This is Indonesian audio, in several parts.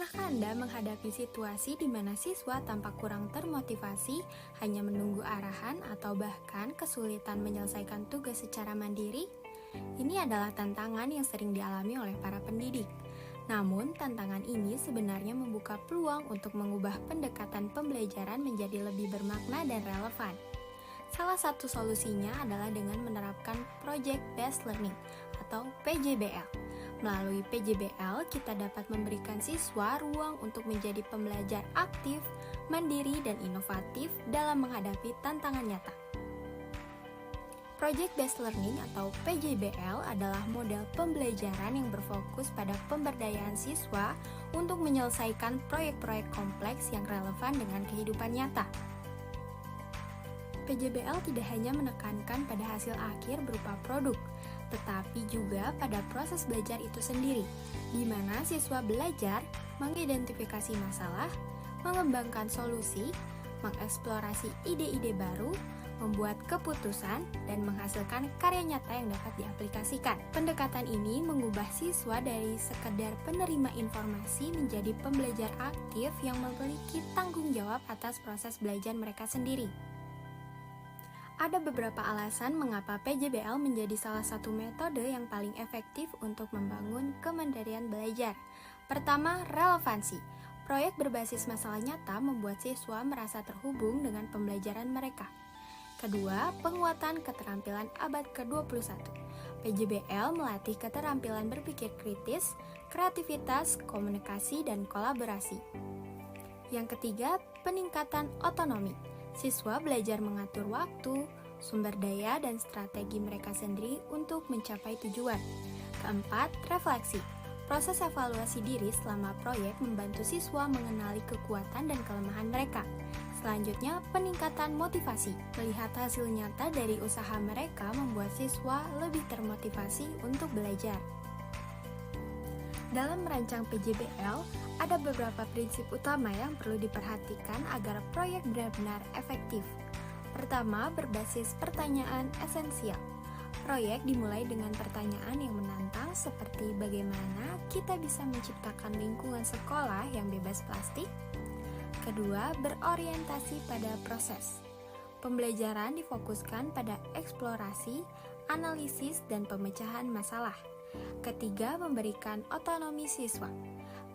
Pernahkah Anda menghadapi situasi di mana siswa tampak kurang termotivasi, hanya menunggu arahan, atau bahkan kesulitan menyelesaikan tugas secara mandiri? Ini adalah tantangan yang sering dialami oleh para pendidik. Namun, tantangan ini sebenarnya membuka peluang untuk mengubah pendekatan pembelajaran menjadi lebih bermakna dan relevan. Salah satu solusinya adalah dengan menerapkan Project Based Learning atau PJBL. Melalui PJBL, kita dapat memberikan siswa ruang untuk menjadi pembelajar aktif, mandiri, dan inovatif dalam menghadapi tantangan nyata. Project Based Learning atau PJBL adalah model pembelajaran yang berfokus pada pemberdayaan siswa untuk menyelesaikan proyek-proyek kompleks yang relevan dengan kehidupan nyata. PJBL tidak hanya menekankan pada hasil akhir berupa produk, tetapi juga pada proses belajar itu sendiri, di mana siswa belajar mengidentifikasi masalah, mengembangkan solusi, mengeksplorasi ide-ide baru, membuat keputusan, dan menghasilkan karya nyata yang dapat diaplikasikan. Pendekatan ini mengubah siswa dari sekedar penerima informasi menjadi pembelajar aktif yang memiliki tanggung jawab atas proses belajar mereka sendiri. Ada beberapa alasan mengapa PJBL menjadi salah satu metode yang paling efektif untuk membangun kemandirian belajar. Pertama, relevansi. Proyek berbasis masalah nyata membuat siswa merasa terhubung dengan pembelajaran mereka. Kedua, penguatan keterampilan abad ke-21. PJBL melatih keterampilan berpikir kritis, kreativitas, komunikasi, dan kolaborasi. Yang ketiga, peningkatan otonomi. Siswa belajar mengatur waktu, sumber daya, dan strategi mereka sendiri untuk mencapai tujuan. Keempat, refleksi. Proses evaluasi diri selama proyek membantu siswa mengenali kekuatan dan kelemahan mereka. Selanjutnya, peningkatan motivasi. Melihat hasil nyata dari usaha mereka membuat siswa lebih termotivasi untuk belajar. Dalam merancang PJBL, ada beberapa prinsip utama yang perlu diperhatikan agar proyek benar-benar efektif. Pertama, berbasis pertanyaan esensial. Proyek dimulai dengan pertanyaan yang menantang seperti bagaimana kita bisa menciptakan lingkungan sekolah yang bebas plastik. Kedua, berorientasi pada proses. Pembelajaran difokuskan pada eksplorasi, analisis, dan pemecahan masalah. Ketiga, memberikan otonomi siswa.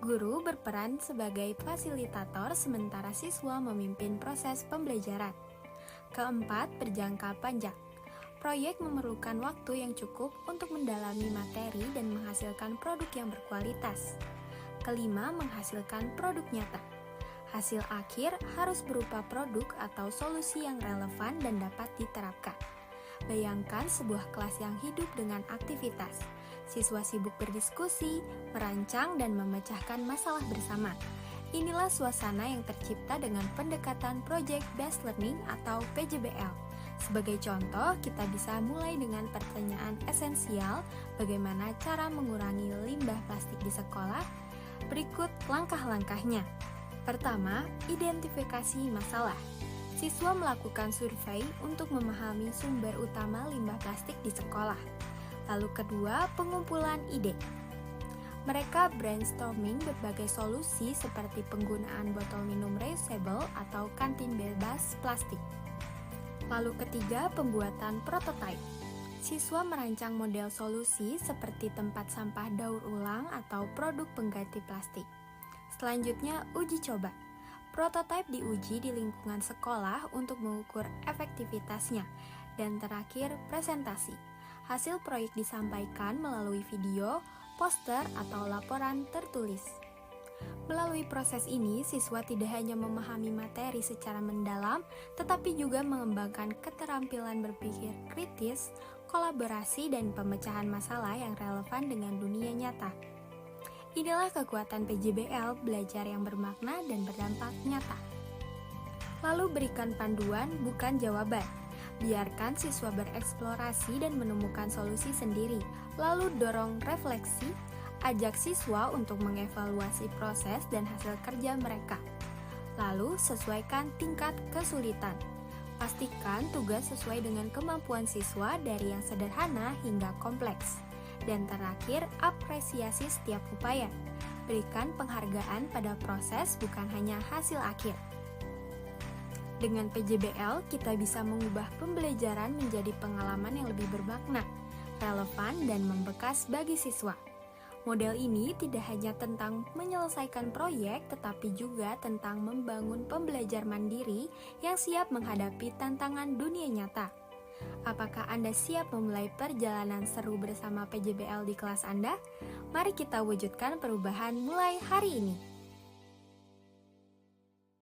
Guru berperan sebagai fasilitator sementara siswa memimpin proses pembelajaran. Keempat, berjangka panjang. Proyek memerlukan waktu yang cukup untuk mendalami materi dan menghasilkan produk yang berkualitas. Kelima, menghasilkan produk nyata. Hasil akhir harus berupa produk atau solusi yang relevan dan dapat diterapkan. Bayangkan sebuah kelas yang hidup dengan aktivitas. Siswa sibuk berdiskusi, merancang, dan memecahkan masalah bersama. Inilah suasana yang tercipta dengan pendekatan Project Based Learning atau PJBL. Sebagai contoh, kita bisa mulai dengan pertanyaan esensial, bagaimana cara mengurangi limbah plastik di sekolah. Berikut langkah-langkahnya. Pertama, identifikasi masalah. Siswa melakukan survei untuk memahami sumber utama limbah plastik di sekolah. Lalu kedua, pengumpulan ide. Mereka brainstorming berbagai solusi seperti penggunaan botol minum reusable atau kantin bebas plastik. Lalu ketiga, pembuatan prototipe. Siswa merancang model solusi seperti tempat sampah daur ulang atau produk pengganti plastik. Selanjutnya, uji coba. Prototipe diuji di lingkungan sekolah untuk mengukur efektivitasnya. Dan terakhir, presentasi. Hasil proyek disampaikan melalui video, poster, atau laporan tertulis. Melalui proses ini, siswa tidak hanya memahami materi secara mendalam, tetapi juga mengembangkan keterampilan berpikir kritis, kolaborasi, dan pemecahan masalah yang relevan dengan dunia nyata. Inilah kekuatan PJBL, belajar yang bermakna dan berdampak nyata. Lalu berikan panduan, bukan jawaban. Biarkan siswa bereksplorasi dan menemukan solusi sendiri. Lalu dorong refleksi, ajak siswa untuk mengevaluasi proses dan hasil kerja mereka. Lalu sesuaikan tingkat kesulitan. Pastikan tugas sesuai dengan kemampuan siswa dari yang sederhana hingga kompleks. Dan terakhir, apresiasi setiap upaya. Berikan penghargaan pada proses, bukan hanya hasil akhir. Dengan PJBL, kita bisa mengubah pembelajaran menjadi pengalaman yang lebih bermakna, relevan, dan membekas bagi siswa. Model ini tidak hanya tentang menyelesaikan proyek, tetapi juga tentang membangun pembelajar mandiri yang siap menghadapi tantangan dunia nyata. Apakah Anda siap memulai perjalanan seru bersama PJBL di kelas Anda? Mari kita wujudkan perubahan mulai hari ini.